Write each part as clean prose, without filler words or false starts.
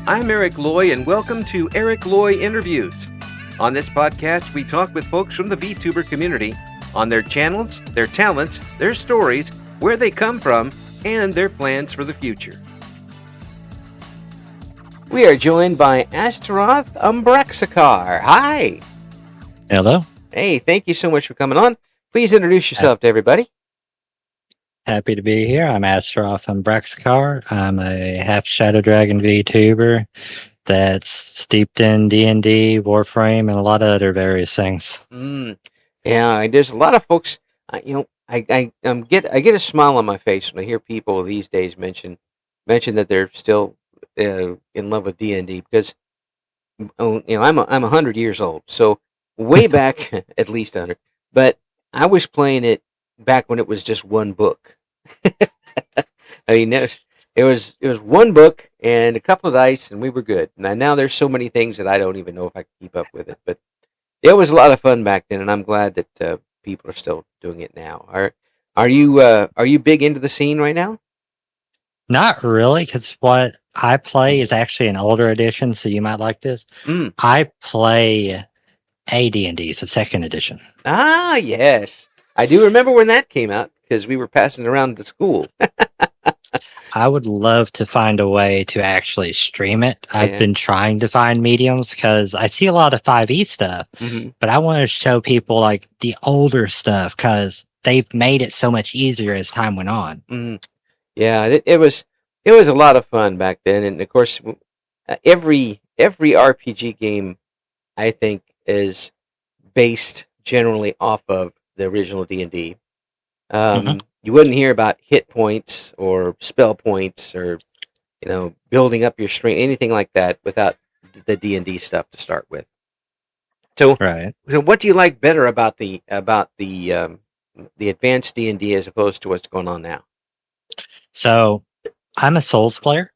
I'm Eric Loy, and welcome to Eric Loy Interviews. On this podcast, we talk with folks from the VTuber community on their channels, their talents, their stories, where they come from, and their plans for the future. We are joined by Astaroth Umbraxakar. Hi. Hello. Hey, thank you so much for coming on. Please introduce yourself to everybody. Happy to be here. I'm Astaroth Umbraxakar. I'm a half Shadow Dragon VTuber that's steeped in D&D, Warframe, and a lot of other various things. Yeah, there's a lot of folks. I get a smile on my face when I hear people these days mention that they're still in love with D&D because I'm 100 years old, so way back at least 100. But I was playing it back when it was just one book. I mean, it was one book and a couple of dice, and we were good. Now there's so many things that I don't even know if I can keep up with it. But it was a lot of fun back then, and I'm glad that people are still doing it now. Are you big into the scene right now? Not really, because what I play is actually an older edition, so you might like this. I play AD&D, so second edition. Ah, yes. I do remember when that came out, because we were passing it around to school. I would love to find a way to actually stream it. I've been trying to find mediums because I see a lot of 5e stuff, but I want to show people like the older stuff because they've made it so much easier as time went on. Yeah, it was a lot of fun back then, and of course, every RPG game, I think, is based generally off of the original D&D. You wouldn't hear about hit points or spell points or building up your strength, anything like that, without the D&D stuff to start with. So what do you like better about the advanced D&D as opposed to what's going on now? So I'm a Souls player,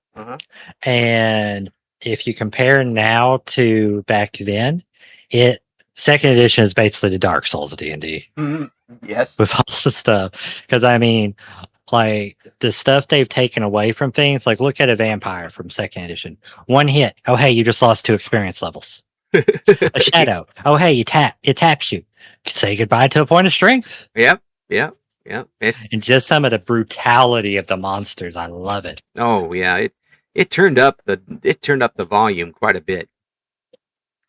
and if you compare now to back then, second edition is basically the Dark Souls of D&D. Yes. With all the stuff. Because, I mean, like, the stuff they've taken away from things, like, look at a vampire from second edition. One hit. Oh, hey, you just lost 2 experience levels. A shadow. Oh, hey, it taps you. Say goodbye to a point of strength. Yep. And just some of the brutality of the monsters. I love it. Oh, yeah. It turned up the volume quite a bit.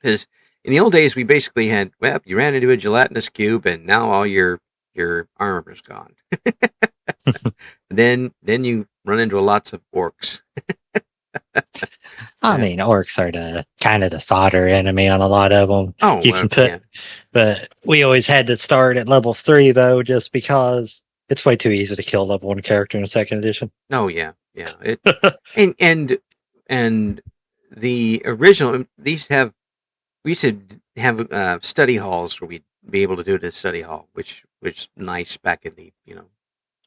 Because in the old days, we basically had, you ran into a gelatinous cube, and now all your armor is gone. Then you run into lots of orcs. I mean, orcs are the fodder enemy on a lot of them. Oh, but we always had to start at level 3 though, just because it's way too easy to kill level 1 character in a second edition. Oh yeah. and the original, we used to have study halls where we'd be able to do it in a study hall, which was nice back in the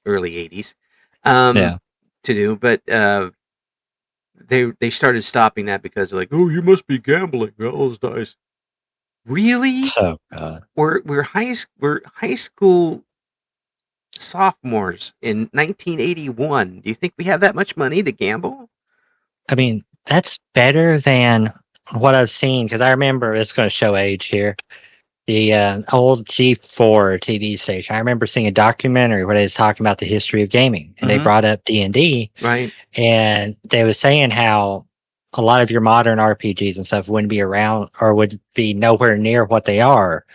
early 80s to do. But they started stopping that because they're like, oh, you must be gambling all those dice. Really? Oh God. We're high school sophomores in 1981. Do you think we have that much money to gamble? I mean, that's better than what I've seen, because I remember, it's going to show age here, the old G4 TV station. I remember seeing a documentary where they was talking about the history of gaming, and they brought up D&D, right? And they was saying how a lot of your modern RPGs and stuff wouldn't be around, or would be nowhere near what they are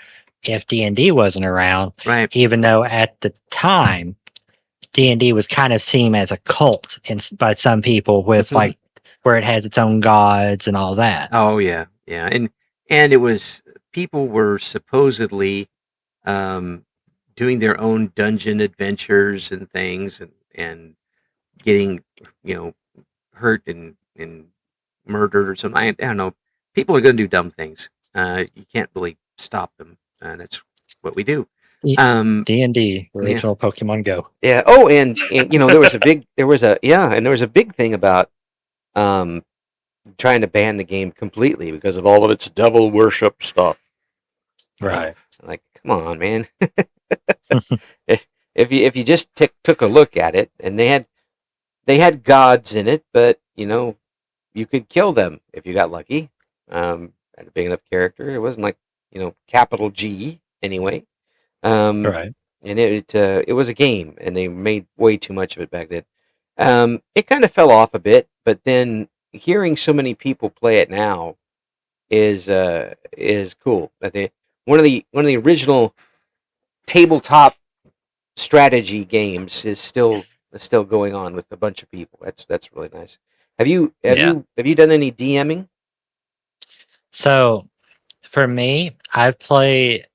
if D&D wasn't around. Right. Even though at the time, D&D was kind of seen as a cult by some people, with like, where it has its own gods and all that. Oh yeah. And it was, people were supposedly doing their own dungeon adventures and things, and getting hurt and murdered or something. I don't know. People are going to do dumb things. You can't really stop them. That's what we do. D&D, original Pokemon Go. Yeah. Oh, and there was a big thing about trying to ban the game completely because of all of its devil worship stuff. Right. Like, come on, man. If you just took a look at it, and they had gods in it, but you could kill them if you got lucky. Had a big enough character. It wasn't like capital G anyway. Um, Right. and it was a game, and they made way too much of it back then. It kind of fell off a bit, but then hearing so many people play it now is cool. I think one of the original tabletop strategy games is still going on with a bunch of people. That's really nice. Have you have Yeah. you have you done any DMing? So for me, I've played.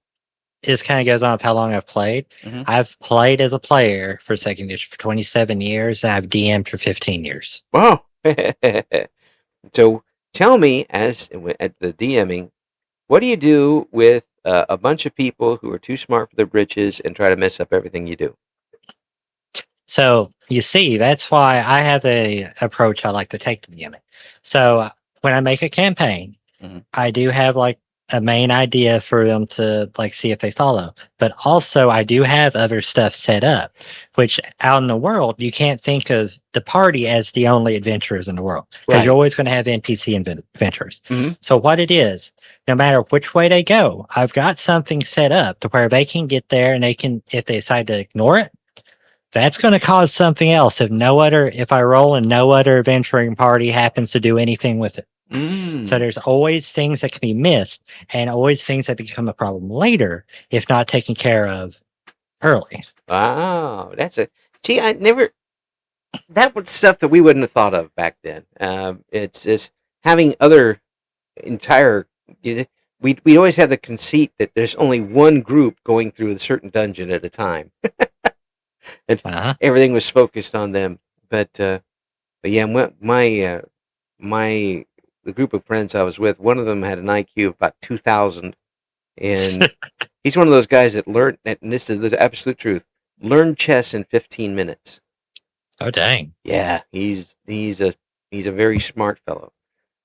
This kind of goes on with how long I've played. Mm-hmm. I've played as a player for second edition for 27 years, and I've DM'd for 15 years. Wow. So tell me, at the DMing, what do you do with a bunch of people who are too smart for their britches and try to mess up everything you do? So you see, that's why I have a approach I like to take to DMing. So when I make a campaign, I do have like a main idea for them to like see if they follow. But also I do have other stuff set up, which out in the world, you can't think of the party as the only adventurers in the world. Because Right. you're always going to have NPC adventurers. Mm-hmm. So what it is, no matter which way they go, I've got something set up to where they can get there and they can, if they decide to ignore it, that's going to cause something else if I roll and no other adventuring party happens to do anything with it. So there's always things that can be missed and always things that become a problem later if not taken care of early. Wow, I never, that was stuff that we wouldn't have thought of back then. It's having other entire, we always have the conceit that there's only one group going through a certain dungeon at a time. And everything was focused on them. But yeah, the group of friends I was with, one of them had an IQ of about 2,000, and he's one of those guys that learned, and this is the absolute truth, learned chess in 15 minutes. Oh dang! Yeah, he's a very smart fellow,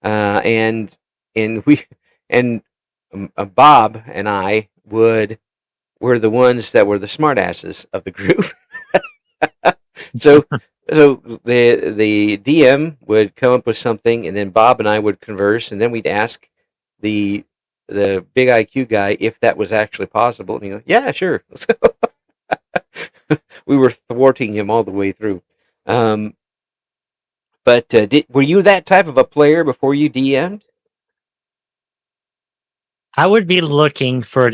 and we and Bob and I were the ones that were the smartasses of the group. So the DM would come up with something, and then Bob and I would converse, and then we'd ask the big IQ guy if that was actually possible, and he goes, "Yeah, sure." We were thwarting him all the way through. But were you that type of a player before you DM'd? I would be looking for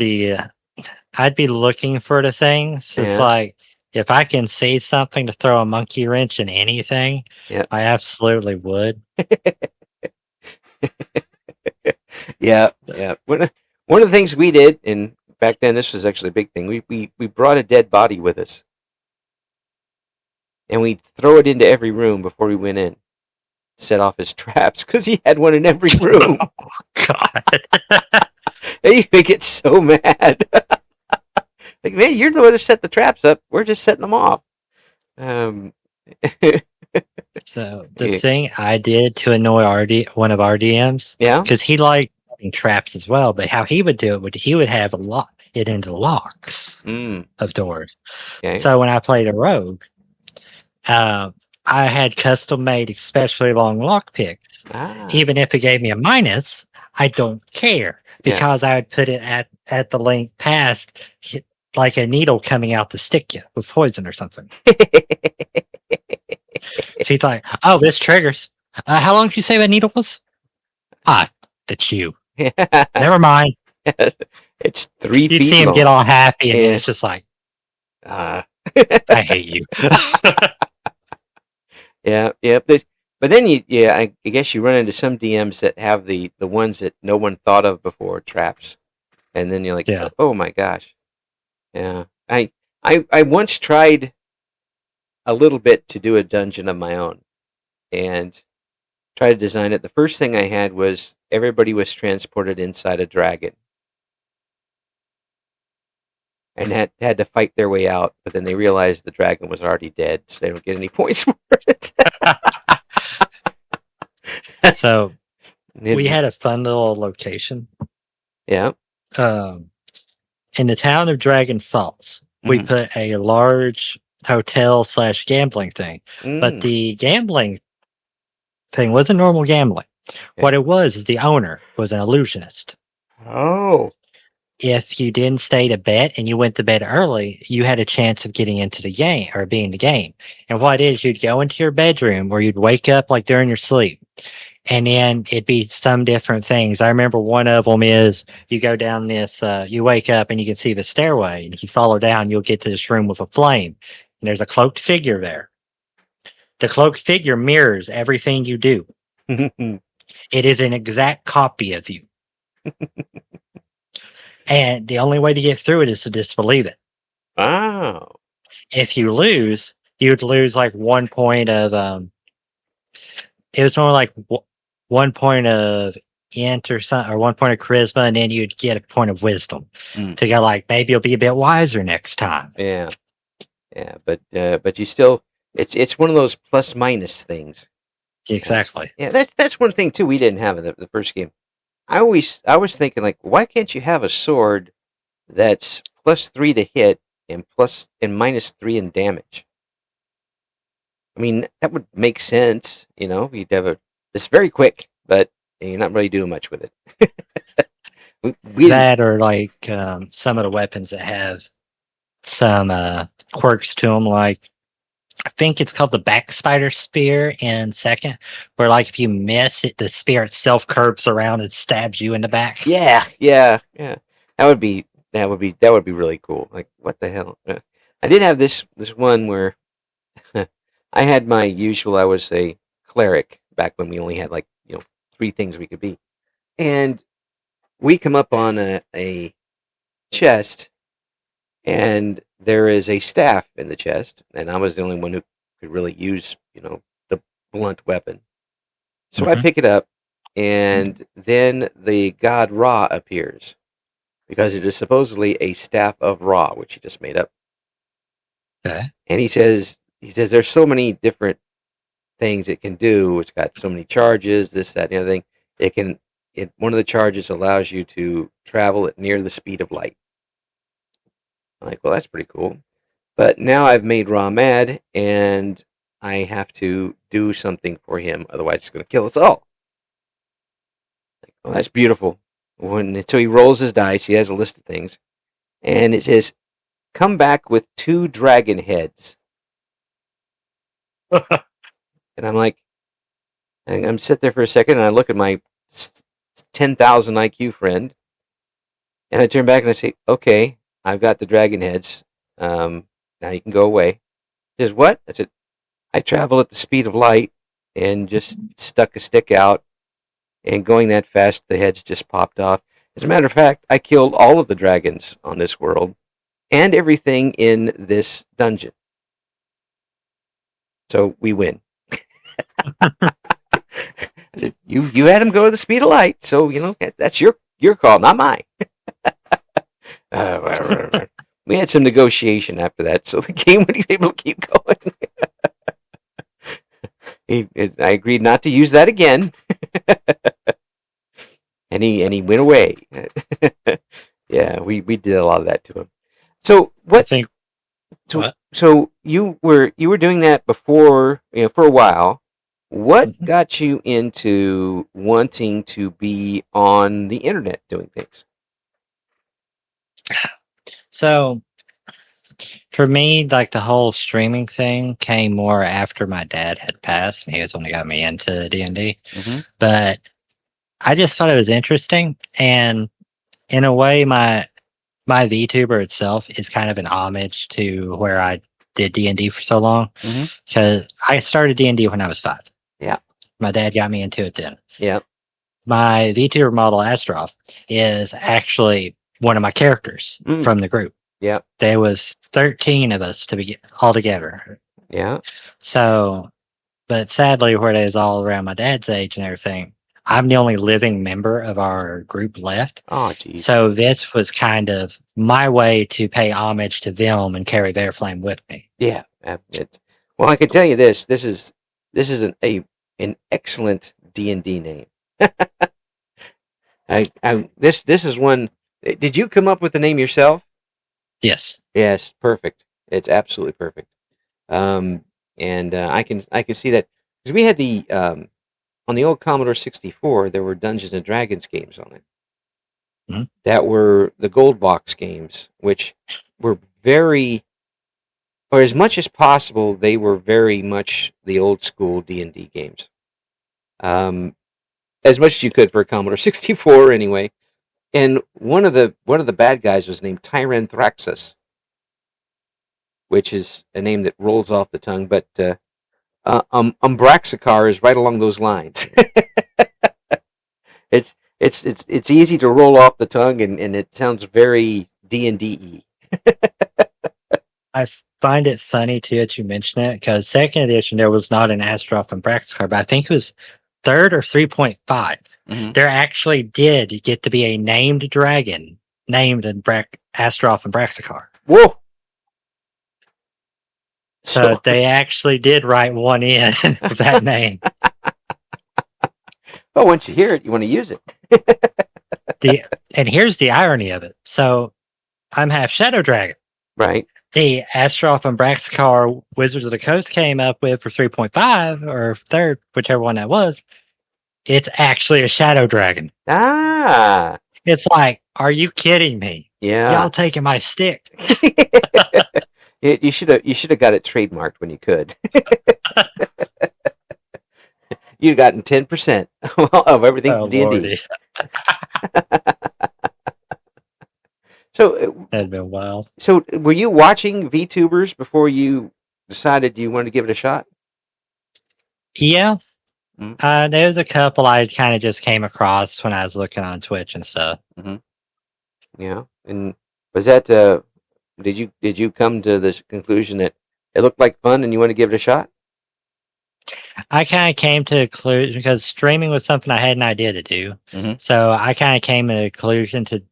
I'd be looking for the things. Yeah. It's like if I can see something to throw a monkey wrench in anything, I absolutely would. Yeah. One of the things we did, and back then this was actually a big thing, we brought a dead body with us. And we'd throw it into every room before we went in. Set off his traps, because he had one in every room. Oh, God. He would get so mad. Like, man, you're the one that set the traps up. We're just setting them off. So the thing I did to annoy one of our DMs, because he liked having traps as well, but how he would do it he would have it into locks of doors. Okay. So when I played a rogue, I had custom made especially long lock picks. Even if it gave me a minus, I don't care, because I would put it at the link past, like a needle coming out to stick you with poison or something. So he's like, "Oh, this triggers. How long did you say that needle was?" That's you. Never mind. It's 3 feet You'd see him long. get all happy, and it's just like, I hate you. Yeah. But then I guess you run into some DMs that have the ones that no one thought of before, traps, and then you're like, oh my gosh. Yeah. I once tried a little bit to do a dungeon of my own, and tried to design it. The first thing I had was everybody was transported inside a dragon, and had to fight their way out. But then they realized the dragon was already dead, so they don't get any points for it. So we had a fun little location. Yeah. In the town of Dragon Falls, we put a large hotel / gambling thing, but the gambling thing wasn't normal gambling. Okay. What it was is the owner was an illusionist. Oh. If you didn't stay to bed and you went to bed early, you had a chance of getting into the game or being the game. And what it is, you'd go into your bedroom or you'd wake up like during your sleep. And then it'd be some different things. I remember one of them is you go down this, you wake up and you can see the stairway. And if you follow down, you'll get to this room with a flame. And there's a cloaked figure there. The cloaked figure mirrors everything you do. It is an exact copy of you. And the only way to get through it is to disbelieve it. Wow. If you lose, you'd lose like 1 point of, it was more like 1 point of int or something, or 1 point of charisma, and then you'd get a point of wisdom to go like, maybe you'll be a bit wiser next time. Yeah. Yeah. But you still, it's one of those plus minus things. Exactly. Yeah. That's one thing too we didn't have in the first game. I was thinking like, why can't you have a sword that's +3 to hit and -3 in damage? I mean, that would make sense, you know. You'd have it's very quick, but you're not really doing much with it. That or like some of the weapons that have some quirks to them, like I think it's called the back spider spear in second, where like if you miss it, the spear itself curves around and stabs you in the back. Yeah. That would be really cool. Like, what the hell? I did have this one where I had my usual. I was a cleric back when we only had like 3 things we could be, and we come up on a chest, and there is a staff in the chest, and I was the only one who could really use the blunt weapon. So I pick it up, and then the god Ra appears, because it is supposedly a staff of Ra, which he just made up. Okay. And he says there's so many different things it can do. It's got so many charges, this, that, and the other thing. One of the charges allows you to travel at near the speed of light. I'm like, well, that's pretty cool. But now I've made Ra mad, and I have to do something for him, otherwise it's going to kill us all. Like, well, that's beautiful. So he rolls his dice. He has a list of things, and it says, "Come back with 2 dragon heads." And I'm like, I'm sit there for a second, and I look at my 10,000 IQ friend, and I turn back and I say, "Okay, I've got the dragon heads. Now you can go away." He says, "What?" I said, "I travel at the speed of light and just stuck a stick out, and going that fast, the heads just popped off. As a matter of fact, I killed all of the dragons on this world and everything in this dungeon. So we win." I said, you had him go at the speed of light, so that's your call, not mine. We had some negotiation after that, so the game would be able to keep going. I agreed not to use that again, and he went away. Yeah, we did a lot of that to him. So what? I think. So you were doing that before, for a while. What got you into wanting to be on the internet doing things? So, for me, like the whole streaming thing came more after my dad had passed, and he was the one who got me into D&D. But I just thought it was interesting, and in a way, my VTuber itself is kind of an homage to where I did D&D for so long, because I started D&D when I was 5. Yeah. My dad got me into it then. Yeah. My VTuber model, Astaroth, is actually one of my characters from the group. Yeah. There was 13 of us to be all together. Yeah. So, but sadly, where it is all around my dad's age and everything, I'm the only living member of our group left. Oh, geez. So this was kind of my way to pay homage to them and carry their flame with me. Yeah. Well, I can tell you this. This is an excellent D&D name. This is one. Did you come up with the name yourself? Yes. Yes. Perfect. It's absolutely perfect. And I can see that, because we had the on the old Commodore 64, there were Dungeons and Dragons games on it. Mm-hmm. That were the gold box games, which were very, or as much as possible, they were very much the old school D&D games. As much as you could for a Commodore 64, anyway. And one of the bad guys was named Tyranthraxus, which is a name that rolls off the tongue, but Umbraxakar is right along those lines. It's easy to roll off the tongue, and it sounds very D&D-y. I find it funny too that you mention it, because second edition there was not an Astaroth Umbraxakar, but I think it was third or 3.5. Mm-hmm. There actually did get to be a named dragon named Astaroth Umbraxakar. Whoa! So they actually did write one in with that name. Well, once you hear it, you want to use it. And here's the irony of it. So I'm half Shadow Dragon. Right. The Astaroth Umbraxakar Wizards of the Coast came up with for 3.5 or third, whichever one that was. It's actually a Shadow Dragon. Ah. It's like, are you kidding me? Yeah. Y'all taking my stick. You should have got it trademarked when you could. You'd gotten 10% of everything from D&D. So that'd been wild. So were you watching VTubers before you decided you wanted to give it a shot? Yeah. Mm-hmm. There was a couple I kind of just came across when I was looking on Twitch and stuff. Mm-hmm. Yeah. And was that did you come to this conclusion that it looked like fun and you want to give it a shot? I kind of came to a conclusion because streaming was something I had an idea to do. Mm-hmm. So I kind of came to a conclusion to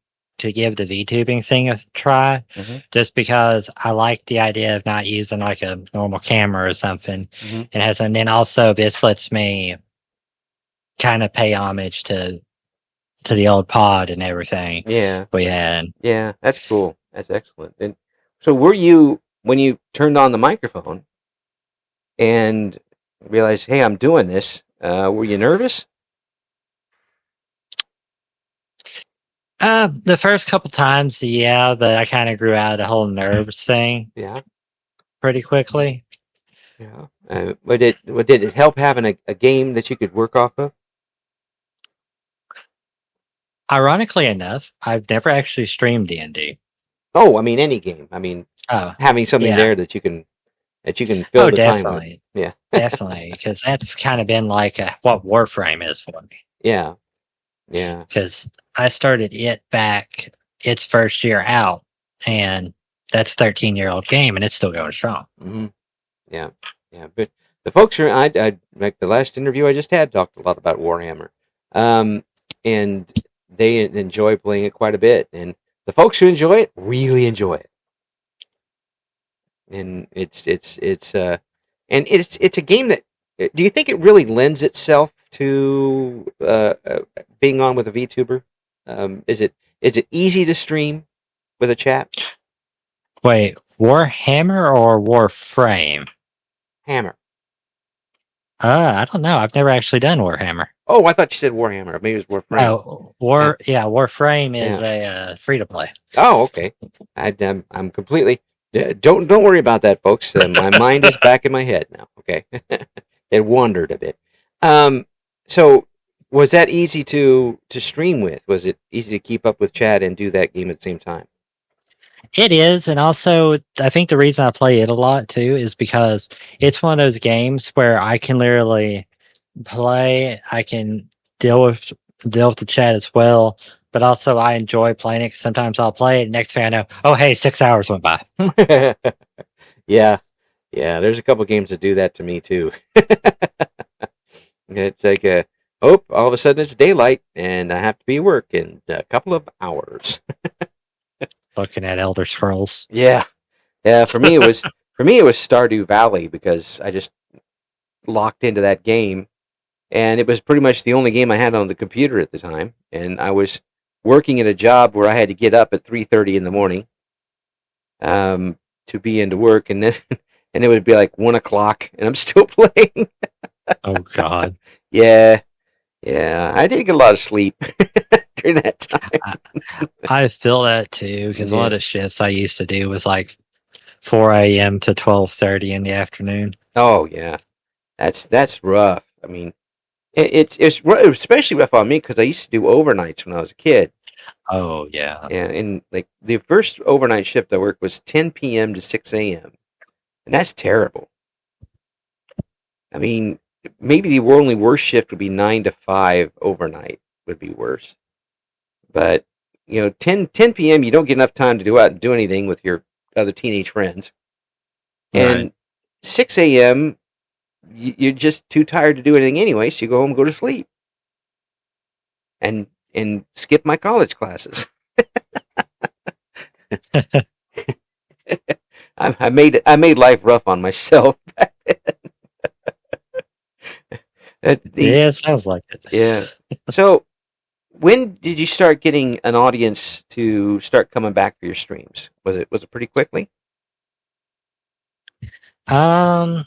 give the VTubing thing a try, mm-hmm. just because I like the idea of not using like a normal camera or something. Mm-hmm. And then also this lets me kind of pay homage to the old pod and everything. Yeah, we had. Yeah, that's cool. That's excellent. And so, were you, when you turned on the microphone and realized, hey, I'm doing this? Were you nervous? The first couple times, yeah, but I kind of grew out of the whole nerves thing. Yeah, pretty quickly. Yeah. Did it help having a game that you could work off of? Ironically enough, I've never actually streamed D&D. Oh, I mean any game. I mean, having something there that you can fill the time with. Yeah, definitely, because that's kind of been like what Warframe is for me. Yeah, yeah. Because I started it back its first year out, and that's a 13-year-old game, and it's still going strong. Mm-hmm. Yeah, yeah. But the folks here, I like the last interview I just had talked a lot about Warhammer, and they enjoy playing it quite a bit, and the folks who enjoy it really enjoy it. And it's a game that, do you think it really lends itself to being on with a VTuber? Is it easy to stream with a chat? Wait, Warhammer or Warframe? Hammer. I don't know. I've never actually done Warhammer. Oh, I thought you said Warhammer. Maybe it was Warframe. Oh, Warframe is a free to play. Oh, okay. I'm completely. Don't worry about that, folks. My mind is back in my head now. Okay, it wandered a bit. So was that easy to stream with? Was it easy to keep up with chat and do that game at the same time? It is, and also I think the reason I play it a lot too is because it's one of those games where I can literally play. I can deal with the chat as well, but also I enjoy playing it. Sometimes I'll play it. Next thing I know, oh hey, 6 hours went by. Yeah. There's a couple games that do that to me too. It's like all of a sudden it's daylight and I have to be at work in a couple of hours. Looking at Elder Scrolls. Yeah. For me it was Stardew Valley, because I just locked into that game, and it was pretty much the only game I had on the computer at the time. And I was working at a job where I had to get up at 3:30 in the morning to be into work, and then and it would be like 1 o'clock, and I'm still playing. Oh God. Yeah, yeah. I did get a lot of sleep during that time. I feel that too because one of Yeah. the shifts I used to do was like 4 a.m. to 12:30 in the afternoon. Oh, yeah. That's rough. I mean, especially rough on me because I used to do overnights when I was a kid. Oh yeah. And like the first overnight shift I worked was 10 p.m. to 6 a.m. And that's terrible. I mean, maybe the only worst shift would be 9 to 5 overnight would be worse. But 10 p.m. you don't get enough time to go out and do anything with your other teenage friends. Right. And 6 a.m. You're just too tired to do anything anyway, so you go home and go to sleep and skip my college classes. I made life rough on myself. The Yeah, it sounds like it. Yeah. So when did you start getting an audience to start coming back for your streams? Was it pretty quickly? Um,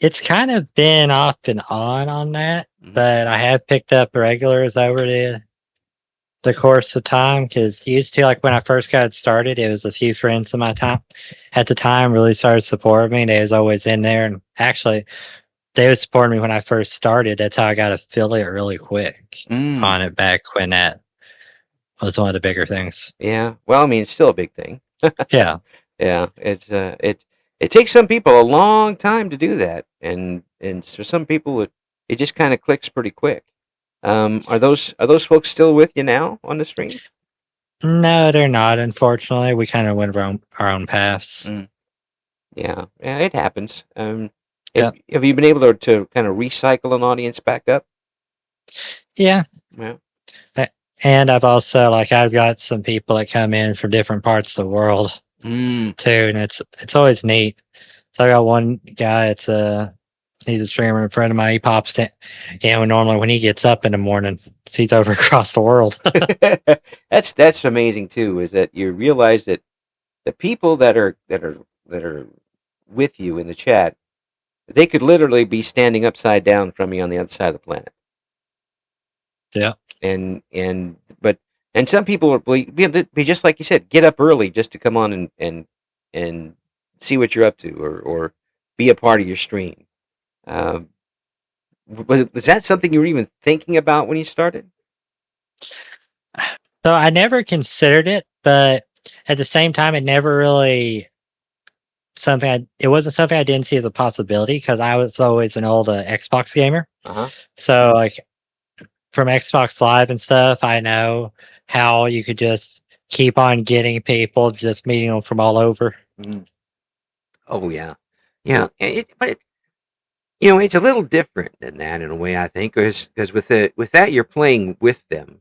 it's kind of been off and on that, Mhm. but I have picked up regulars over the course of time because used to like when I first got started, it was a few friends of my time at the time really started supporting me. They was always in there, and actually they was supporting me when I first started. That's how I got affiliate really quick Mm, on it back when that was one of the bigger things. yeah. Well, I mean, it's still a big thing. Yeah. Yeah. It takes some people a long time to do that, and for some people it just kind of clicks pretty quick. Are those folks still with you now on the streams? No, they're not. Unfortunately, we kind of went our own paths. Mm, yeah. Yeah. It happens. Have, Yep. have you been able to kind of recycle an audience back up? Yeah. Yeah. A- And I've also like I've got some people that come in from different parts of the world Mm. too, and it's always neat. So I got one guy. He's a streamer, a friend of mine. He pops in. Normally when he gets up in the morning, he's over across the world. That's amazing too. Is that you realize that the people that are with you in the chat, they could literally be standing upside down from you on the other side of the planet. Yeah. And some people be just like you said, get up early just to come on and see what you're up to, or be a part of your stream. Um, was that something you were even thinking about when you started? So I never considered it, but at the same time, it wasn't something I didn't see as a possibility because I was always an old Xbox gamer. Uh So like from Xbox Live and stuff, I know how you could just keep on getting people, just meeting them from all over. huh. Oh yeah, yeah. But it's a little different than that in a way, I think, because with that you're playing with them,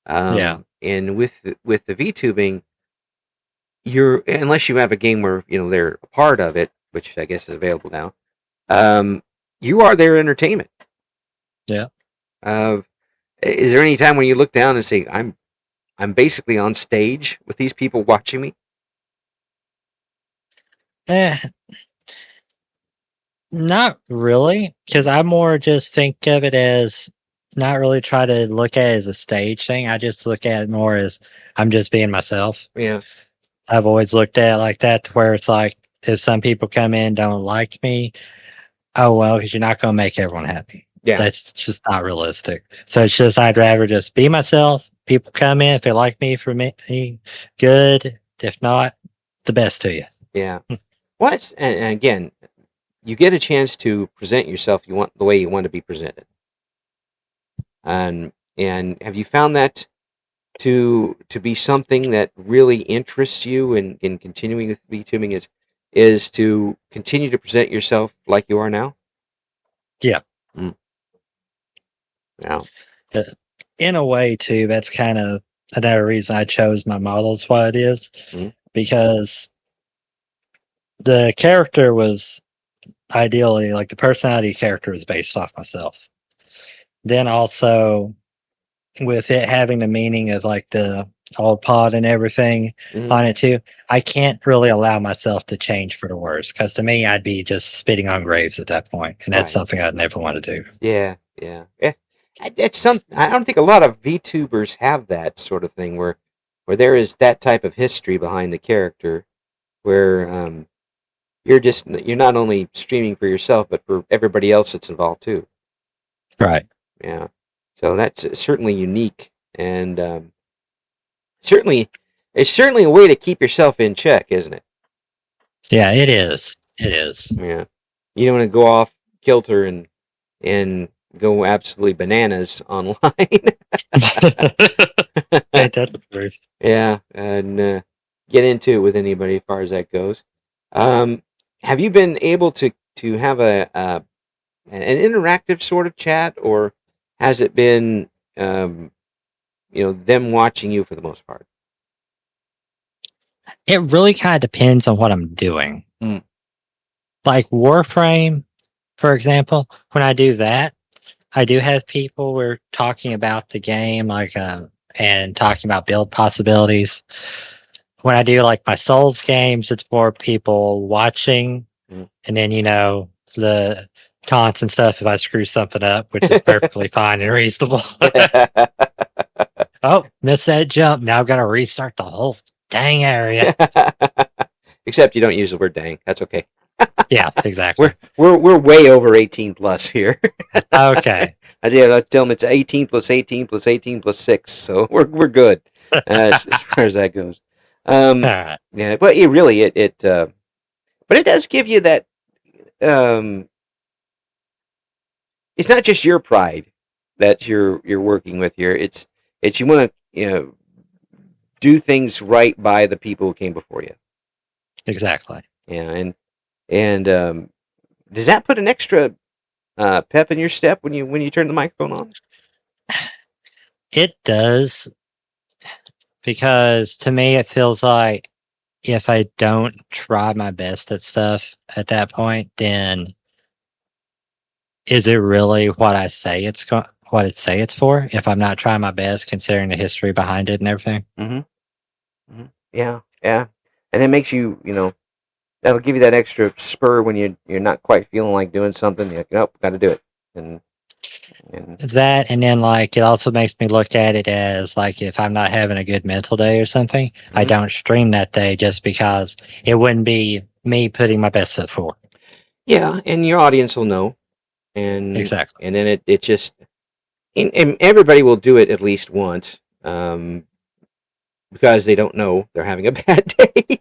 Yeah. and with the VTubing, you're unless you have a game where they're a part of it, which I guess is available now. You are their entertainment. Yeah. Uh, is there any time when you look down and say, I'm basically on stage with these people watching me? Eh, not really, because I more just think of it as not really try to look at it as a stage thing. I just look at it more as I'm just being myself. Yeah, I've always looked at it like that, to where it's like, if some people come in don't like me, oh well, because you're not going to make everyone happy. yeah, That's just not realistic. So it's just I'd rather just be myself. People come in if they like me for me, good. If not, the best to you. yeah. What? And again, you get a chance to present yourself the way you want to be presented. And have you found that to be something that really interests you in continuing with VTubing is to continue to present yourself like you are now? Yeah. Mm, yeah. Uh, In a way, too, that's kind of another reason I chose my models what it is, Mm, because the character was ideally like the personality character was based off myself. Then also with it having the meaning of like the old pod and everything Mm-hmm. on it too. I can't really allow myself to change for the worse because to me, I'd be just spitting on graves at that point, and that's Right. something I'd never want to do. Yeah. Yeah. Yeah. It's some. I don't think a lot of VTubers have that sort of thing where there is that type of history behind the character, where you're not only streaming for yourself but for everybody else that's involved too. Right. Yeah. So that's certainly unique, and certainly it's certainly a way to keep yourself in check, isn't it? Yeah, it is. It is. Yeah. You don't want to go off kilter and go absolutely bananas online. Ain't that the truth? Yeah, and get into it with anybody as far as that goes. Um, have you been able to have an interactive sort of chat, or has it been them watching you for the most part? It really kind of depends on what I'm doing. Mm. Like Warframe, for example, when I do that, I do have people we're talking about the game, like and talking about build possibilities. When I do like my Souls games, it's more people watching, and then the taunts and stuff if I screw something up, which is perfectly fine and reasonable. Oh, missed that jump. Now I've got to restart the whole dang area. Except you don't use the word "dang." That's okay. Yeah, exactly. We're way over 18 plus here. Okay. I tell them it's 18 plus 18 plus 18 plus 6, so we're good as far as that goes. All right. Yeah, but but it does give you that. It's not just your pride that you're working with here. It's you want to do things right by the people who came before you. Exactly. Yeah, and does that put an extra pep in your step when you turn the microphone on? It does, because to me it feels like if I don't try my best at stuff at that point, then is it really what I say what it say it's for? If I'm not trying my best, considering the history behind it and everything. Mm-hmm. Mm-hmm. Yeah, yeah, and it makes that'll give you that extra spur when you're not quite feeling like doing something. You're like, nope, got to do it, and That, and then like it also makes me look at it as like if I'm not having a good mental day or something, I don't stream that day just because it wouldn't be me putting my best foot forward. Yeah, and your audience will know, and Exactly. and then it just and everybody will do it at least once, because they don't know they're having a bad day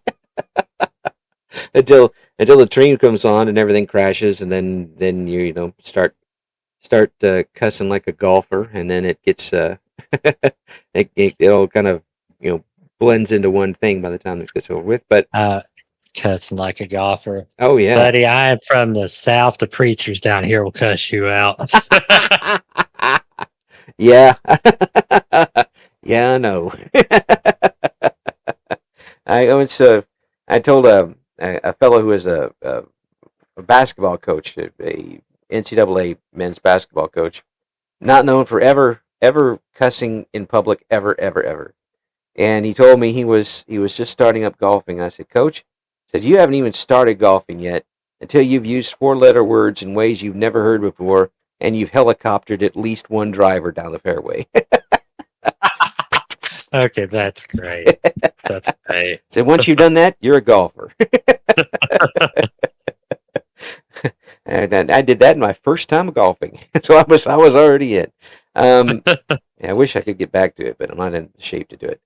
until the train comes on and everything crashes, and then you start cussing like a golfer, and then it gets it all kind of blends into one thing by the time it gets over with. But Cussing like a golfer. oh yeah, buddy, I am from the South. The preachers down here will cuss you out. yeah, yeah, I know. I told a fellow who is a basketball coach, a NCAA men's basketball coach, not known for ever cussing in public, ever. And he told me he was just starting up golfing. I said, Coach, said you haven't even started golfing yet until you've used 4-letter words in ways you've never heard before, and you've helicoptered at least one driver down the fairway. Okay, that's great. That's great. So once you've done that, you're a golfer. And I did that in my first time golfing, so I was already in. Yeah, I wish I could get back to it, but I'm not in shape to do it.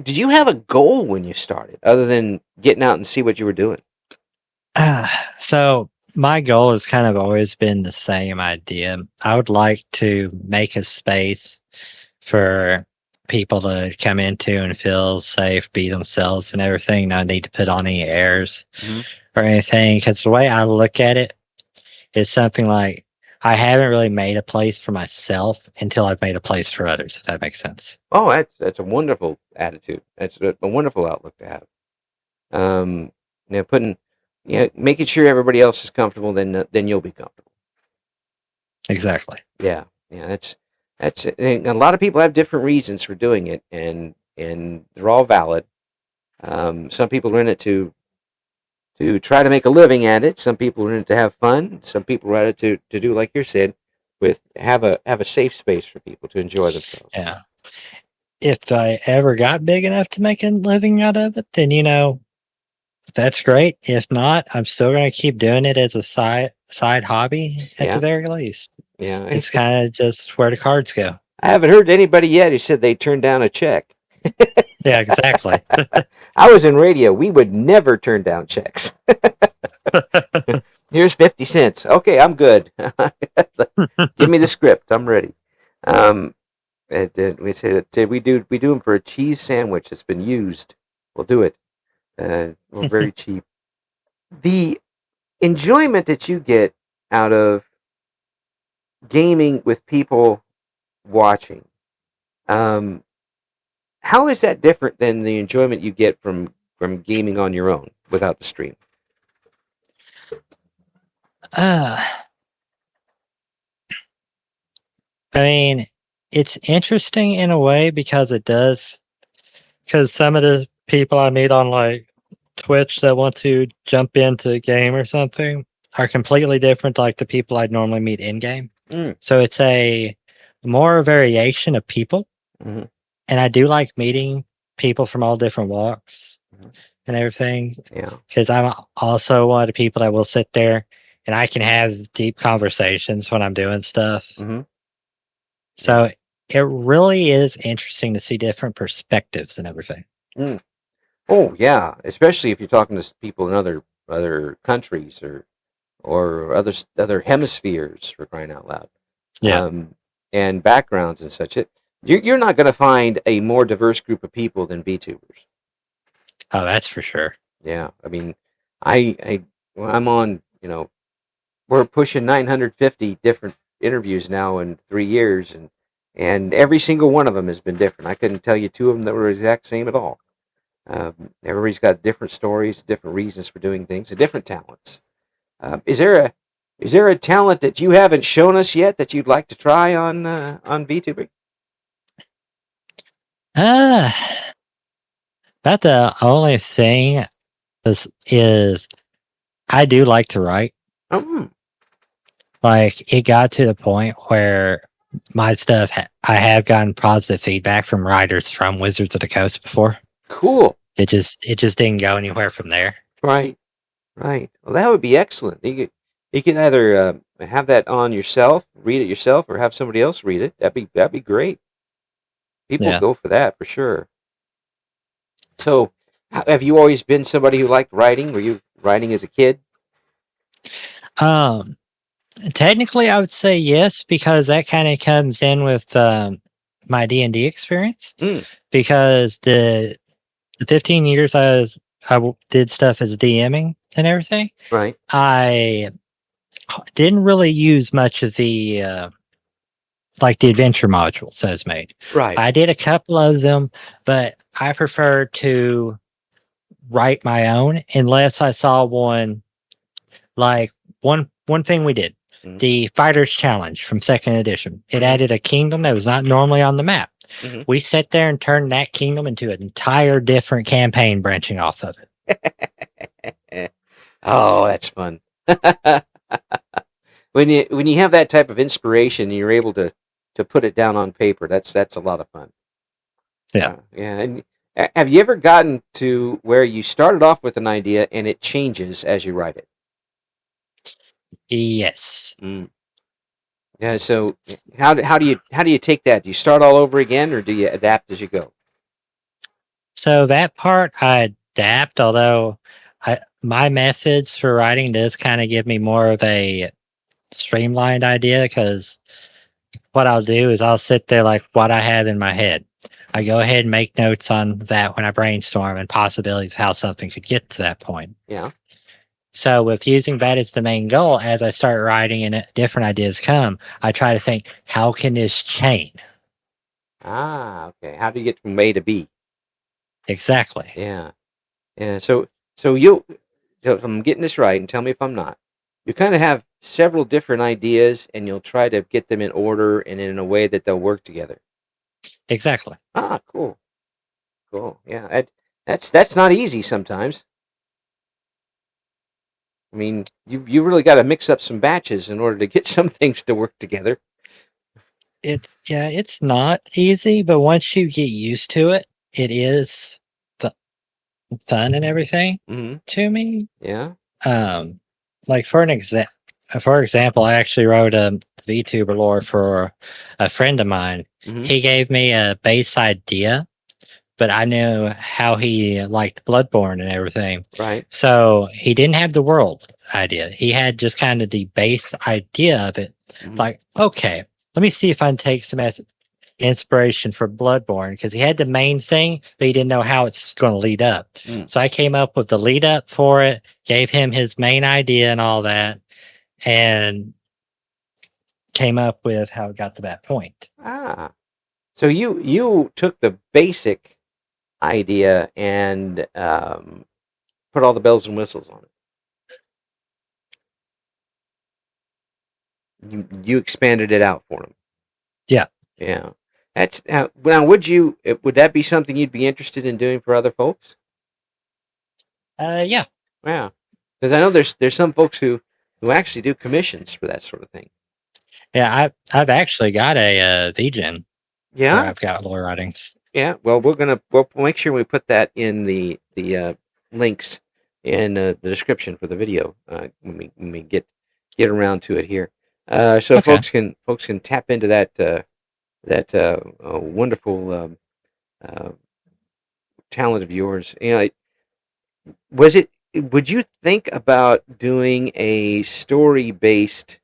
Did you have a goal when you started, other than getting out and see what you were doing? So my goal has kind of always been the same idea. I would like to make a space for people to come into and feel safe, be themselves and everything. Not need to put on any airs or anything. Because the way I look at it is something like I haven't really made a place for myself until I've made a place for others, if that makes sense. Oh, that's a wonderful attitude. That's a wonderful outlook to have. Making sure everybody else is comfortable, then you'll be comfortable. Exactly. Yeah, yeah. That's it. And a lot of people have different reasons for doing it, and they're all valid. Some people are in it to try to make a living at it. Some people are in it to have fun. Some people are at it to do like you're saying, with have a safe space for people to enjoy themselves. Yeah. If I ever got big enough to make a living out of it, then that's great. If not, I'm still going to keep doing it as a side hobby at the Yeah, very least. yeah. It's kind of just where the cards go. I haven't heard anybody yet who said they turned down a check. Yeah, exactly. I was in radio. We would never turn down checks. Here's 50 cents. Okay, I'm good. Give me the script. I'm ready. We said we do them for a cheese sandwich that's been used. We'll do it. We're very cheap. The enjoyment that you get out of gaming with people watching, how is that different than the enjoyment you get from gaming on your own without the stream? I mean, it's interesting in a way because some of the people I meet on like Twitch that want to jump into a game or something are completely different, like the people I'd normally meet in game. So it's a more variation of people. Mm-hmm. And I do like meeting people from all different walks and everything. Yeah. Because I'm also one of the people that will sit there and I can have deep conversations when I'm doing stuff. Mm-hmm. So it really is interesting to see different perspectives and everything. Mm. Oh yeah, especially if you're talking to people in other countries or other hemispheres, for crying out loud. Yeah. And backgrounds and such. You're not going to find a more diverse group of people than VTubers. Oh, that's for sure. Yeah, I mean, I'm on. We're pushing 950 different interviews now in 3 years, and every single one of them has been different. I couldn't tell you two of them that were the exact same at all. Everybody's got different stories, different reasons for doing things, and different talents. Is there a talent that you haven't shown us yet that you'd like to try on VTuber? About the only thing is I do like to write. Oh. Like it got to the point where my stuff, I have gotten positive feedback from writers from Wizards of the Coast before. Cool. It just didn't go anywhere from there. Right. Well, that would be excellent. You can either have that on yourself, read it yourself, or have somebody else read it. That'd be great. People go for that for sure. So, have you always been somebody who liked writing? Were you writing as a kid? Technically, I would say yes, because that kind of comes in with my D&D experience. Because the 15 years I did stuff as DMing and everything. Right. I didn't really use much of the the adventure modules as made. Right. I did a couple of them, but I prefer to write my own unless I saw one. Like one thing we did, the Fighters Challenge from 2nd edition. It added a kingdom that was not normally on the map. We sat there and turned that kingdom into an entire different campaign branching off of it. Oh, that's fun. When you have that type of inspiration and you're able to put it down on paper, that's a lot of fun. Yeah. Yeah. And have you ever gotten to where you started off with an idea and it changes as you write it? Yes. Yeah. So how do you take that? Do you start all over again, or do you adapt as you go? So that part I adapt, although my methods for writing does kind of give me more of a streamlined idea, because what I'll do is I'll sit there like what I have in my head. I go ahead and make notes on that when I brainstorm and possibilities of how something could get to that point. Yeah. So with using that as the main goal, as I start writing and different ideas come, I try to think, how can this chain? Ah, okay. How do you get from A to B? Exactly. Yeah. Yeah. So I'm getting this right, and tell me if I'm not. You kind of have several different ideas, and you'll try to get them in order and in a way that they'll work together. Exactly. Ah, cool, cool. Yeah, that's not easy sometimes. I mean, you really got to mix up some batches in order to get some things to work together. It's not easy, but once you get used to it, it is fun and everything Mm-hmm. to me. Yeah. Like for example, I actually wrote a VTuber lore for a friend of mine. Mm-hmm. He gave me a base idea, but I knew how he liked Bloodborne and everything. Right. So he didn't have the world idea. He had just kind of the base idea of it. Mm-hmm. Like, okay, let me see if I can take some inspiration for Bloodborne, because he had the main thing, but he didn't know how it's going to lead up. So I came up with the lead up for it, gave him his main idea and all that, and came up with how it got to that point. Ah. So you took the basic idea and put all the bells and whistles on it. You expanded it out for them. Yeah. Yeah. That's now. Would that be something you'd be interested in doing for other folks? Yeah. Yeah. Because I know there's some folks who actually do commissions for that sort of thing. Yeah, I've actually got a VGen where Yeah. I've got lore writings. Yeah. Well, we'll make sure we put that in the links in the description for the video when we get around to it here. So Okay. folks can tap into that wonderful talent of yours. You know, would you think about doing a story based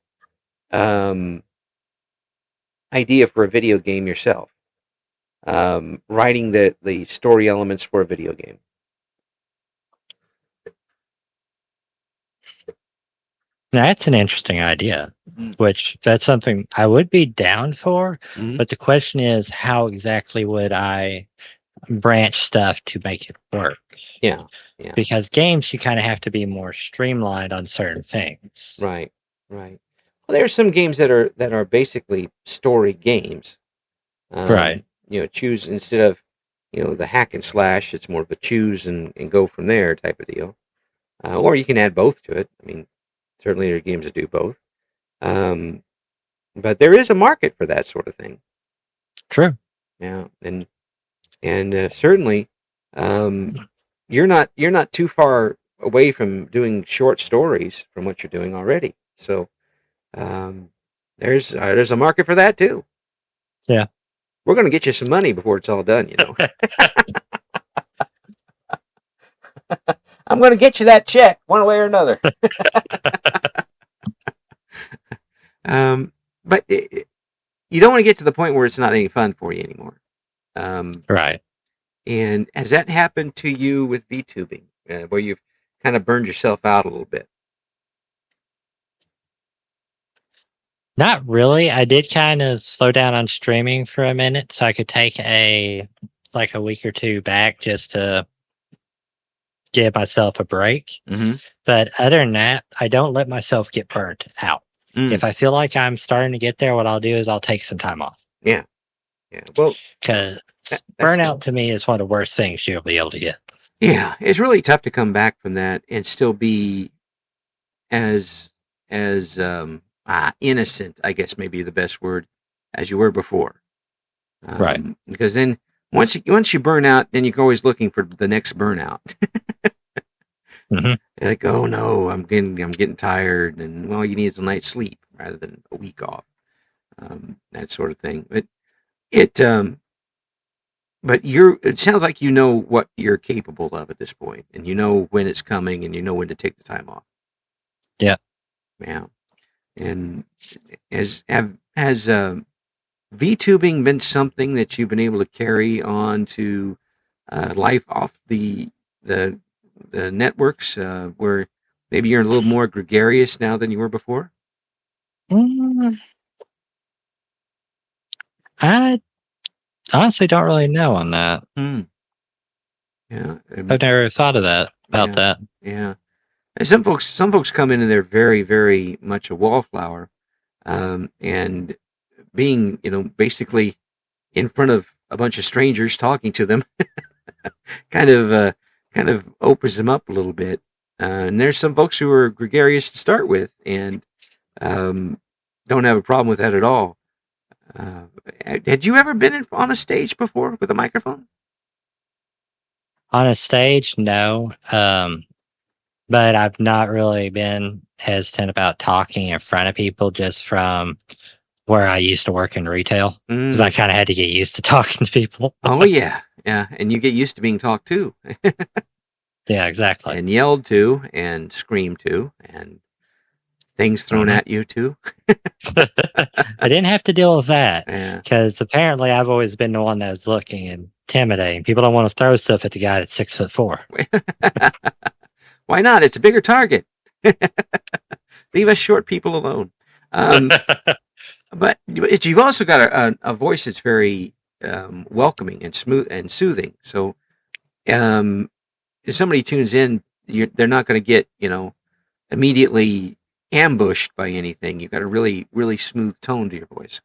um, idea for a video game yourself? Writing the story elements for a video game. Now, that's an interesting idea, Mm-hmm. which that's something I would be down for. Mm-hmm. But the question is, how exactly would I branch stuff to make it work? Yeah, yeah. Because games, you kind of have to be more streamlined on certain things. Right, right. Well, there's some games that are basically story games. Right. You know, choose instead of the hack and slash. It's more of a choose and go from there type of deal. Or you can add both to it. I mean, certainly there are games that do both. But there is a market for that sort of thing. True. Yeah, and certainly, you're not too far away from doing short stories from what you're doing already. So there's a market for that too. Yeah. We're going to get you some money before it's all done. I'm going to get you that check one way or another. But you don't want to get to the point where it's not any fun for you anymore. Right. And has that happened to you with VTubing, where you've kind of burned yourself out a little bit? Not really. I did kind of slow down on streaming for a minute so I could take a week or two back just to give myself a break. Mm-hmm. But other than that, I don't let myself get burnt out. If I feel like I'm starting to get there, what I'll do is I'll take some time off. Yeah. Yeah. Well, because burnout to me is one of the worst things you'll be able to get. Yeah, it's really tough to come back from that and still be as innocent, I guess maybe the best word, as you were before. Right. Because then once you burn out, then you're always looking for the next burnout. Mm-hmm. Like, oh no, I'm getting tired, and well, you need a night's sleep rather than a week off, that sort of thing. But it sounds like you know what you're capable of at this point, and you know when it's coming, and you know when to take the time off. Yeah. Yeah. And has VTubing been something that you've been able to carry on to life off the networks, where maybe you're a little more gregarious now than you were before? I honestly don't really know on that. Yeah. I've never thought of that about that. Yeah. And some folks come in and they're very, very much a wallflower, and being, basically in front of a bunch of strangers talking to them, kind of kind of opens them up a little bit. And there's some folks who are gregarious to start with and um, don't have a problem with that at all. Uh, had you ever been on a stage before with a microphone? On a stage, no. But I've not really been hesitant about talking in front of people just from where I used to work in retail because I kind of had to get used to talking to people. Oh yeah, yeah, and you get used to being talked to. Yeah, exactly. And yelled to, and screamed to, and things thrown at you too. I didn't have to deal with that because Yeah. apparently I've always been the one that was looking and intimidating. People don't want to throw stuff at the guy that's 6'4". Why not? It's a bigger target. Leave us short people alone. But you've also got a voice that's very welcoming and smooth and soothing. So if somebody tunes in, they're not going to get immediately ambushed by anything. You've got a really, really smooth tone to your voice.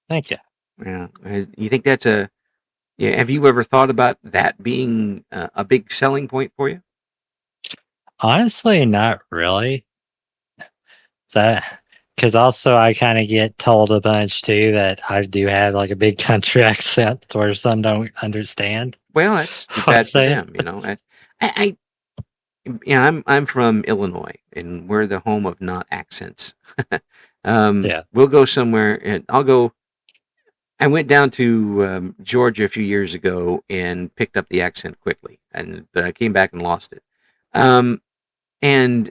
Thank you. Yeah. You think that's yeah? Have you ever thought about that being a big selling point for you? Honestly, not really. Because also I kind of get told a bunch too that I do have like a big country accent where some don't understand. Well, that's too bad for them. I'm from Illinois, and we're the home of not accents. Yeah. We'll go somewhere, and I'll go. I went down to Georgia a few years ago and picked up the accent quickly, but I came back and lost it. And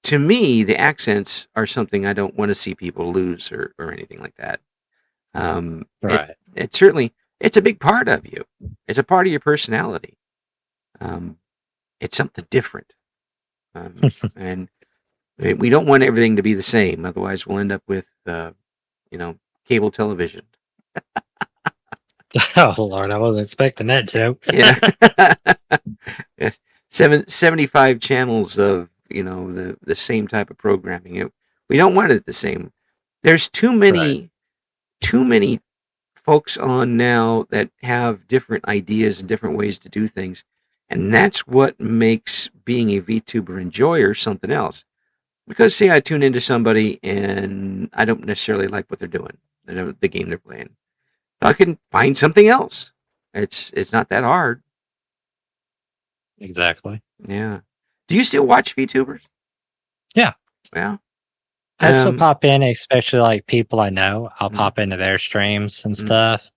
to me, the accents are something I don't want to see people lose or anything like that. Right. It's a big part of you. It's a part of your personality. It's something different. And we don't want everything to be the same. Otherwise, we'll end up with, cable television. Oh, Lord, I wasn't expecting that joke. Yeah. 75 channels of, the same type of programming. We don't want it the same. There's too many folks on now that have different ideas and different ways to do things. And that's what makes being a VTuber enjoyer something else. Because, say, I tune into somebody and I don't necessarily like what they're doing, the game they're playing. I can find something else. It's not that hard. Exactly. Yeah. Do you still watch VTubers? Yeah. Yeah. I still pop in, especially like people I know. I'll pop into their streams and stuff.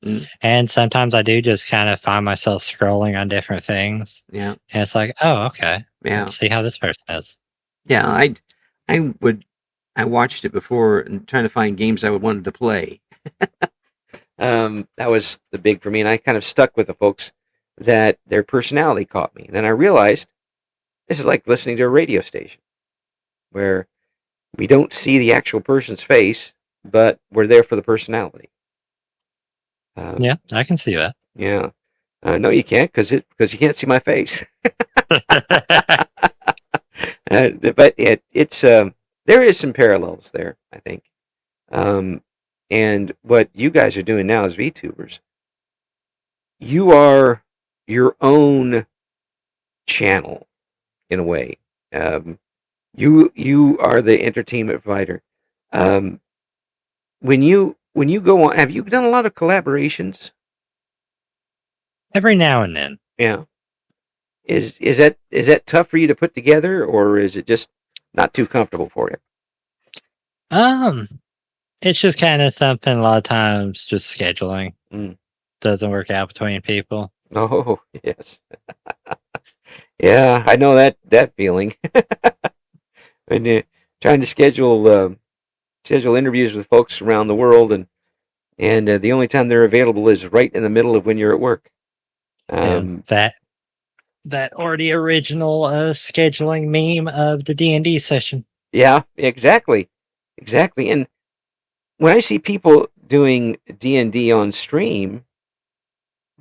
And sometimes I do just kind of find myself scrolling on different things. Yeah. And it's like, oh, okay. Yeah. Let's see how this person is. Yeah. I watched it before and trying to find games I would wanted to play. That was the big for me. And I kind of stuck with the folks that their personality caught me. And then I realized this is like listening to a radio station where we don't see the actual person's face, but we're there for the personality. Yeah, I can see that. Yeah. No, you can't because you can't see my face. But it's there is some parallels there, I think. And what you guys are doing now as VTubers, you are your own channel in a way. You are the entertainment provider. When you go on, have you done a lot of collaborations? Every now and then. Yeah. Is that tough for you to put together, or is it just not too comfortable for you? It's just kind of something a lot of times just scheduling doesn't work out between people. Oh, yes. Yeah, I know that feeling. And trying to schedule interviews with folks around the world, and the only time they're available is right in the middle of when you're at work. That already original scheduling meme of the D&D session. Yeah, exactly. And when I see people doing D&D on stream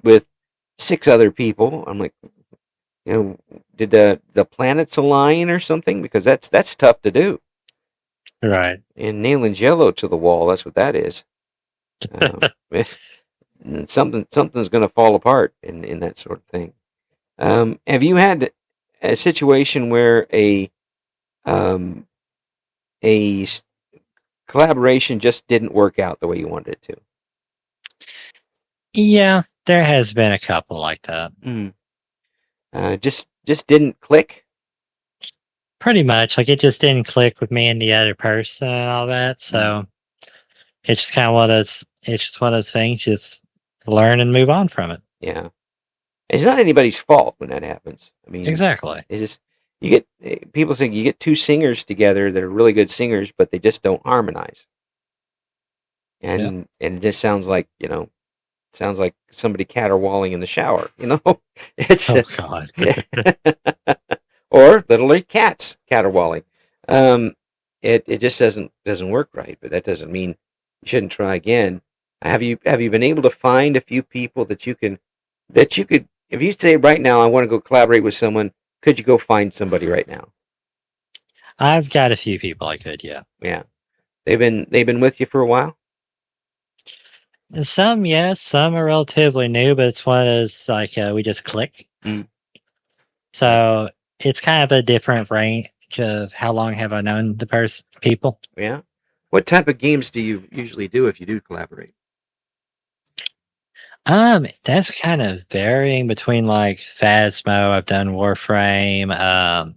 with 6 other people, I'm like, did the planets align or something? Because that's tough to do. Right. And nailing Jello to the wall, that's what that is. Something's going to fall apart in that sort of thing. Have you had a situation where um, a collaboration just didn't work out the way you wanted it to? Yeah, there has been a couple like that. Just didn't click. Pretty much, like it just didn't click with me and the other person and all that. So it's just kind of one of those. It's just one of those things. Just learn and move on from it. Yeah, it's not anybody's fault when that happens. I mean, Exactly. it just you get people think you get two singers together that are really good singers, but they just don't harmonize, and it just sounds like somebody caterwauling in the shower. It's Oh God. or literally cats caterwauling. It just doesn't work right, but that doesn't mean you shouldn't try again. Have you been able to find a few people that you could if you say right now I want to go collaborate with someone, could you go find somebody right now? I've got a few people I could. Yeah. Yeah, they've been with you for a while. And some, yes, some are relatively new, but it's one of those like we just click. So it's kind of a different range of how long have I known the people. Yeah. What type of games do you usually do if you do collaborate? That's kind of varying between like Phasmo, I've done Warframe,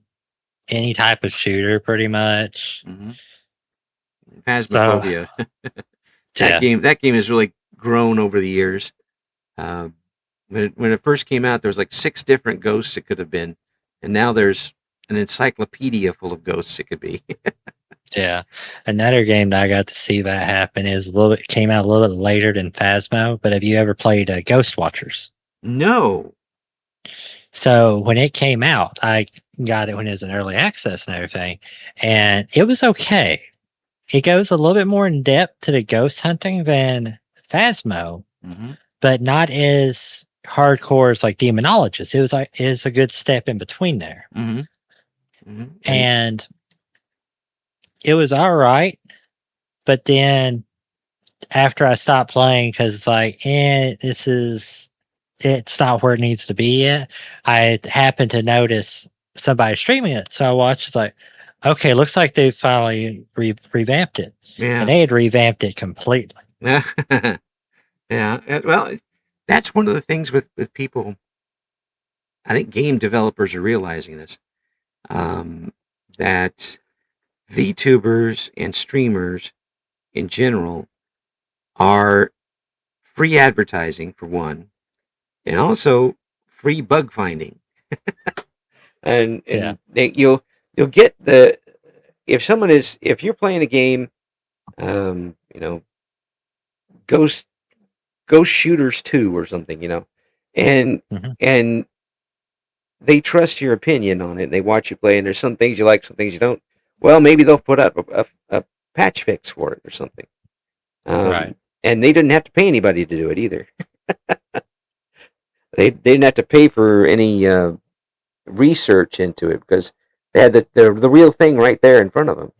any type of shooter pretty much. Phasmophobia. So, that game has really grown over the years. When it first came out, there was like 6 different ghosts it could have been, and now there's an encyclopedia full of ghosts it could be. Yeah, another game that I got to see that happen is came out a little bit later than Phasmo. But have you ever played Ghost Watchers? No. So when it came out, I got it when it was in early access and everything, and it was okay. It goes a little bit more in depth to the ghost hunting than Phasmo, but not as hardcore as like Demonologist. It's a good step in between there, and it was all right. But then after I stopped playing, because it's like, it's not where it needs to be yet. I happened to notice somebody streaming it, so I watched. It's like, okay, looks like they finally revamped it. Yeah. And they had revamped it completely. Yeah. Well, that's one of the things with people. I think game developers are realizing this, that VTubers and streamers in general are free advertising for one, and also free bug finding. and you'll get if you're playing a game, Ghost Shooters 2 or something, and they trust your opinion on it. And they watch you play, and there's some things you like, some things you don't. Well, maybe they'll put up a patch fix for it or something. Right. And they didn't have to pay anybody to do it either. They didn't have to pay for any research into it because they had the real thing right there in front of them.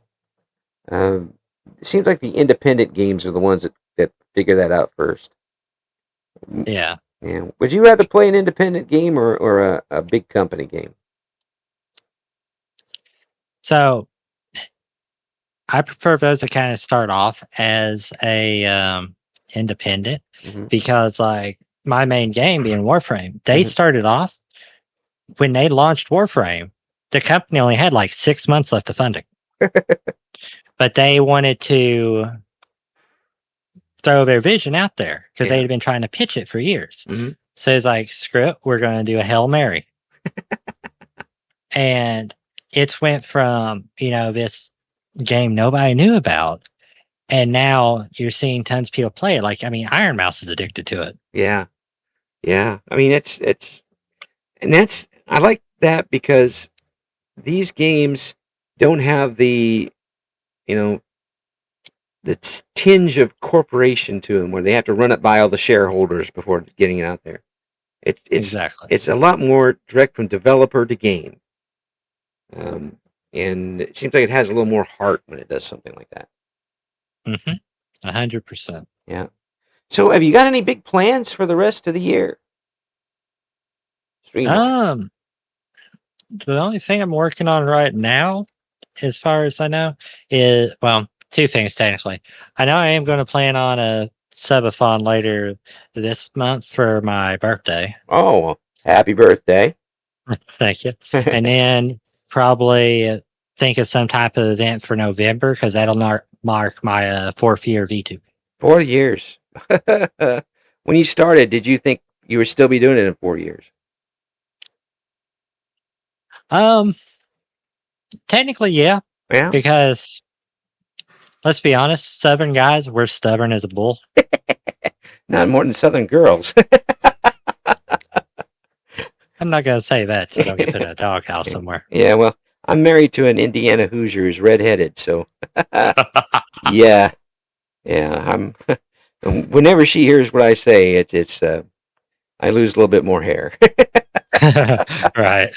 It seems like the independent games are the ones that figure that out first. Yeah. Yeah. Would you rather play an independent game or a big company game? So I prefer those that kind of start off as a independent because like my main game being Warframe, they started off when they launched Warframe, the company only had like 6 months left of funding. But they wanted to throw their vision out there because they had been trying to pitch it for years. So it's like, screw it, we're going to do a Hail Mary. And it's went from, this game nobody knew about, and now you're seeing tons of people play it. Like, I mean, Iron Mouse is addicted to it. Yeah. I mean, I like that because these games don't have the tinge of corporation to them where they have to run it by all the shareholders before getting it out there. Exactly. it's a lot more direct from developer to game, and it seems like it has a little more heart when it does something like that. 100%. Yeah. So, have you got any big plans for the rest of the year? Stream-wise. The only thing I'm working on right now, as far as I know, is, well, two things technically. I know I am going to plan on a subathon later this month for my birthday. Oh, well, happy birthday! Thank you. And then probably think of some type of event for November because that'll mark my fourth year of VTube. 4 years. When you started, did you think you would still be doing it in 4 years? Technically, yeah, Yeah. because let's be honest, Southern guys, we're stubborn as a bull. Not more than Southern girls. I'm not going to say that so don't get put in a doghouse somewhere. Yeah, well, I'm married to an Indiana Hoosier who's redheaded, so yeah, I'm. Whenever she hears what I say, it's I lose a little bit more hair. Right.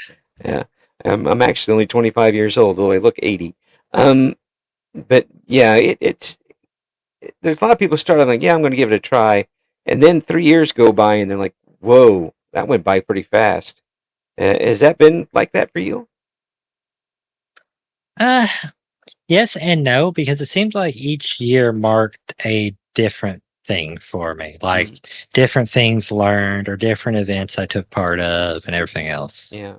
Yeah, I'm actually only 25 years old, though I look 80. But yeah, there's a lot of people start out like, yeah, I'm going to give it a try, and then 3 years go by, and they're like, whoa, that went by pretty fast. Has that been like that for you? Uh, yes and no, because it seems like each year marked a different thing for me, like different things learned or different events I took part of and everything else. Yeah.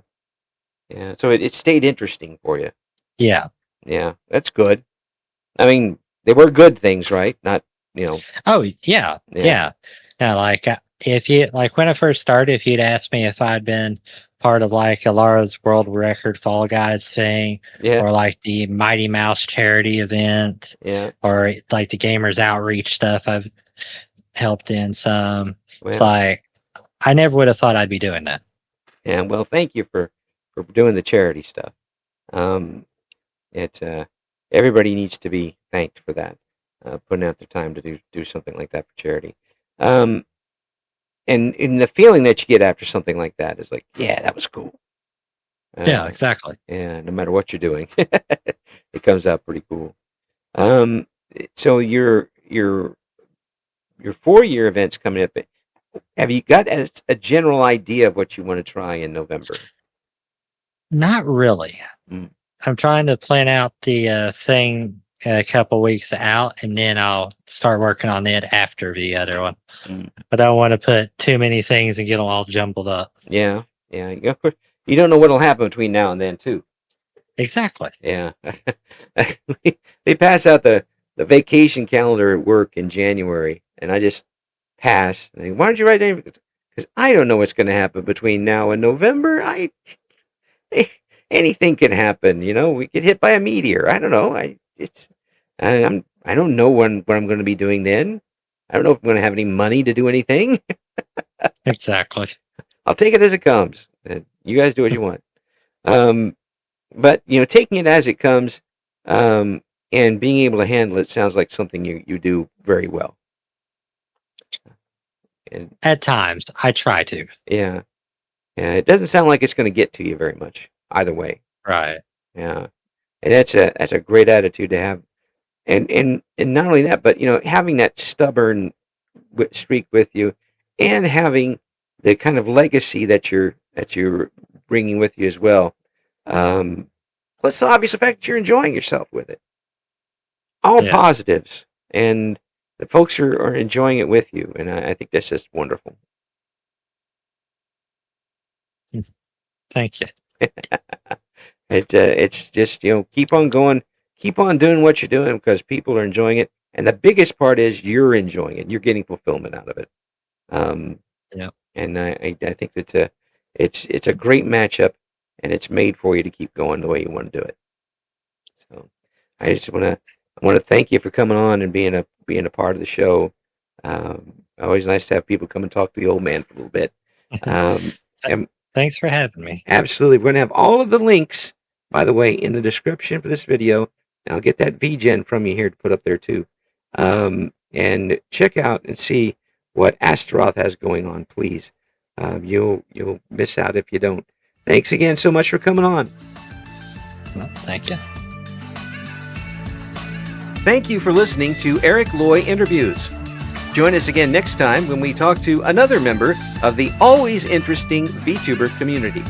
Yeah. So it stayed interesting for you. Yeah. Yeah. That's good. I mean, they were good things, right? Not, Oh, yeah. Yeah. Now, like, if you, like, when I first started, if you'd asked me if I'd been part of, like, Alara's World Record Fall Guys thing, Yeah. or, like, the Mighty Mouse charity event, Yeah. or, like, the Gamers Outreach stuff I've helped in some, it's Well, like, I never would have thought I'd be doing that. yeah. Well, thank you for doing the charity stuff. It everybody needs to be thanked for that, putting out their time to do something like that for charity. And in the feeling that you get after something like that is like, yeah, that was cool. Yeah, exactly. Yeah, no matter what you're doing, it comes out pretty cool. So your 4 year event's coming up. Have you got a general idea of what you want to try in November? Not really. Mm. I'm trying to plan out the thing a couple weeks out, and then I'll start working on it after the other one. But I don't want to put too many things and get them all jumbled up. Yeah, yeah. Of course, you don't know what'll happen between now and then, too. Exactly. Yeah. They pass out the vacation calendar at work in January, and I just pass. And why don't you write down? Because I don't know what's going to happen between now and November. Anything can happen. We get hit by a meteor. I don't know. I don't know what I'm going to be doing then. I don't know if I'm going to have any money to do anything. Exactly. I'll take it as it comes. You guys do what you want. But taking it as it comes, and being able to handle it sounds like something you do very well. And at times, I try to. Yeah. Yeah. It doesn't sound like it's going to get to you very much either way. Right. Yeah. And that's a great attitude to have. And not only that, but having that stubborn streak with you, and having the kind of legacy that you're bringing with you as well. Plus the obvious fact that you're enjoying yourself with it. All positives, and the folks are enjoying it with you, and I think that's just wonderful. Thank you. It's just keep on going, keep on doing what you're doing because people are enjoying it, and the biggest part is you're enjoying it. You're getting fulfillment out of it. Yeah. And I think it's a great matchup, and it's made for you to keep going the way you want to do it. So I just want to thank you for coming on and being a part of the show. Always nice to have people come and talk to the old man for a little bit. Thanks for having me. Absolutely. We're going to have all of the links, by the way, in the description for this video. And I'll get that VGen from you here to put up there too. And check out and see what Astaroth has going on, please. You'll miss out if you don't. Thanks again so much for coming on. Well, thank you. Thank you for listening to Eric Loy Interviews. Join us again next time when we talk to another member of the always interesting VTuber community.